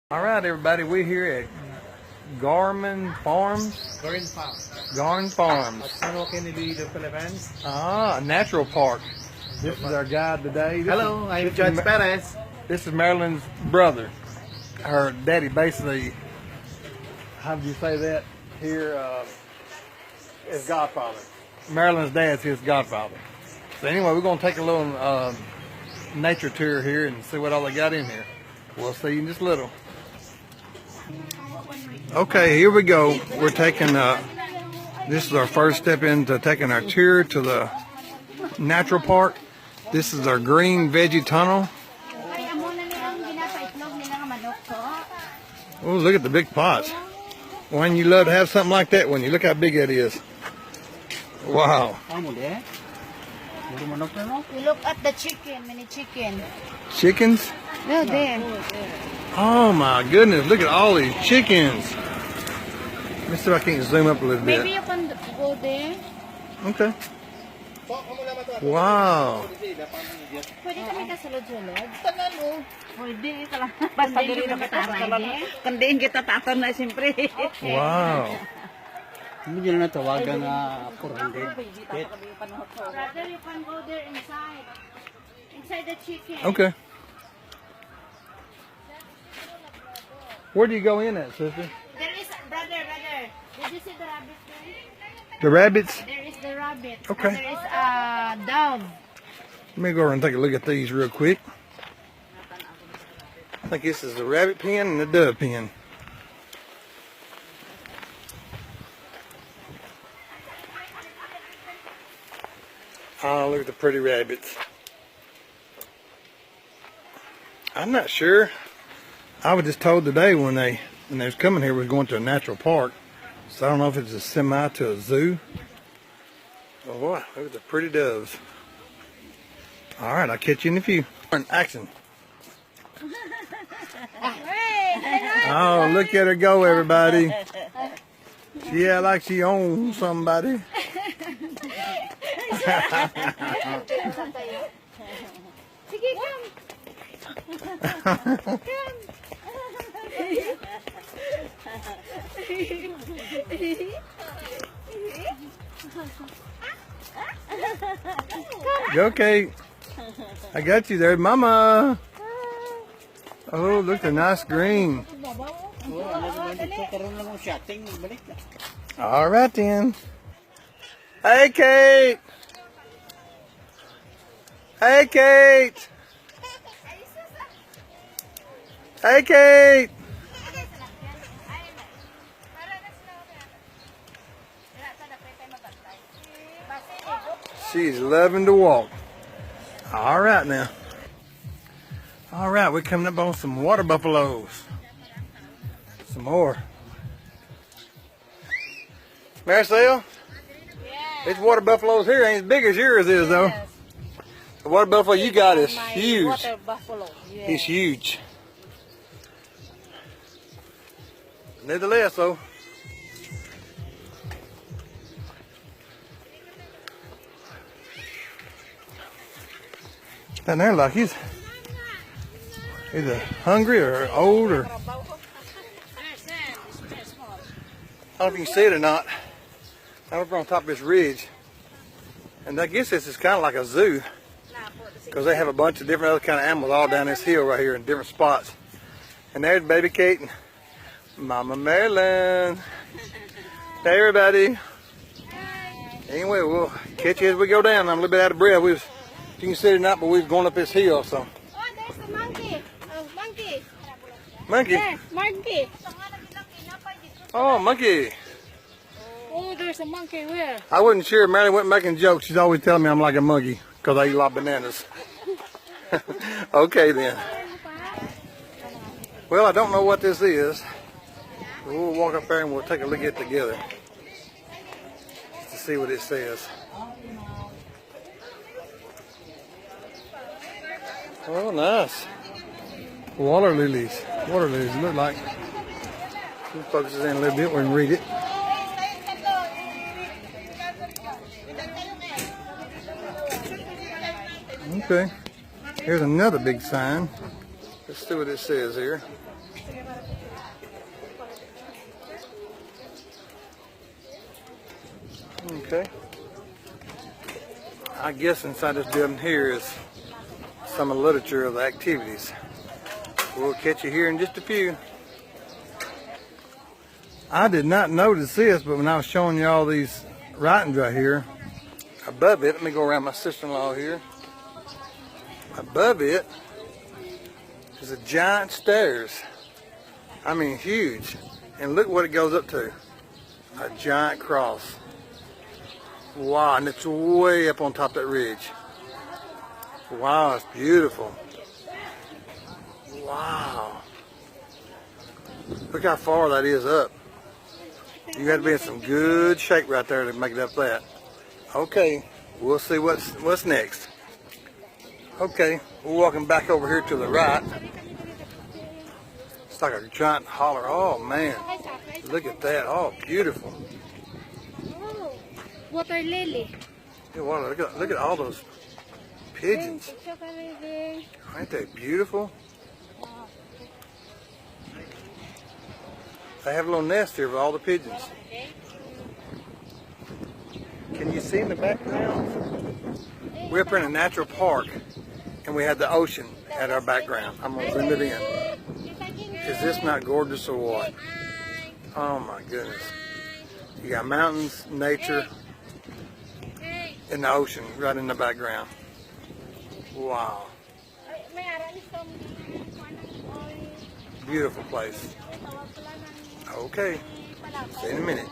All right, everybody, we're here at Garin Farms. Garin Farms. A natural park. This is our guide today. Hello, I'm Judge Perez. This is Marilyn's brother. Her daddy basically, how would you say that here, is godfather. Marilyn's dad's his godfather. So anyway, we're going to take a little nature tour here and see what all they got in here. We'll see you in just a little. Okay, here we go. We're taking, this is our first step into taking our tour to the natural park. This is our green veggie tunnel. Oh, look at the big pots. When you love to have something like that when you look how big that is. Wow. You look at the chicken, mini chicken. Chickens? No, there. Oh my goodness, look at all these chickens. Let me see if I can zoom up a little bit. Maybe you can go there. Okay. Wow. Pwede kami kasulod-sulod? Pwede ka lang. Basta dito kita tayo. Kandiin kita taton na siyempre. Wow. Hindi nyo natawagan na 400. Brother, you can go there inside. Inside the chicken. Okay. Where do you go in at, sister? There is, brother. Did you see the rabbit there? The rabbits? There is the rabbit. Okay. And there is a dove. Let me go over and take a look at these real quick. I think this is the rabbit pen and the dove pen. Oh, look at the pretty rabbits. I'm not sure. I was just told today when they was coming here, we was going to a natural park. So I don't know if it's a semi to a zoo. Oh boy, look at the pretty doves. All right, I'll catch you in a few. Action. Oh, look at her go, everybody. Yeah, like she owns somebody. Sige, come. Go, Kate. I got you there, Mama. Oh, look, a nice green. All right, then. Hey, Kate. Hey, Kate. Hey, Kate. She's loving to walk. All right now. All right, we're coming up on some water buffaloes. Some more. Maricel? Yeah. These water buffaloes here ain't as big as yours is, though. Yes. The water buffalo you got is huge. Water buffalo. Yeah. He's huge. Nevertheless, though. Down there, like he's either hungry or old or. I don't know if you can see it or not. I'm over on top of this ridge. And I guess this is kind of like a zoo. Because they have a bunch of different other kind of animals all down this hill right here in different spots. And there's baby Kate and Mama Marilyn. Hey everybody. Anyway, we'll catch you as we go down. I'm a little bit out of breath. You can see it or not, but we've gone up this hill, so. Oh, there's a monkey. Oh, monkey. Monkey? There, monkey. Oh, monkey. Oh, there's a monkey where? I wasn't sure. Marilyn wasn't making jokes. She's always telling me I'm like a monkey because I eat a lot of bananas. Okay, then. Well, I don't know what this is. We'll walk up there and we'll take a look at it together to see what it says. Oh, nice. Water lilies. Water lilies look like. We'll focus it in a little bit and read it. Okay. Here's another big sign. Let's see what it says here. Okay. I guess inside this building here is some of the literature of the activities. We'll catch you here in just a few. I did not notice this, but when I was showing you all these writings right here, above it, let me go around my sister-in-law here. Above it is a giant stairs. I mean huge. And look what it goes up to. A giant cross. Wow, and it's way up on top of that ridge. Wow, it's beautiful. Wow. Look how far that is up. You got to be in some good shape right there to make it up that. Okay, we'll see what's next. Okay, we're walking back over here to the right. It's like a giant holler. Oh man, look at that. Oh, beautiful. Oh, water lily. Yeah, wow, look at all those pigeons. Ain't they beautiful? They have a little nest here with all the pigeons. Can you see in the background? We're up in a natural park and we have the ocean at our background. I'm going to zoom it in. Is this not gorgeous or what? Oh my goodness. You got mountains, nature, and the ocean right in the background. Wow. Beautiful place. Okay. See you in a minute.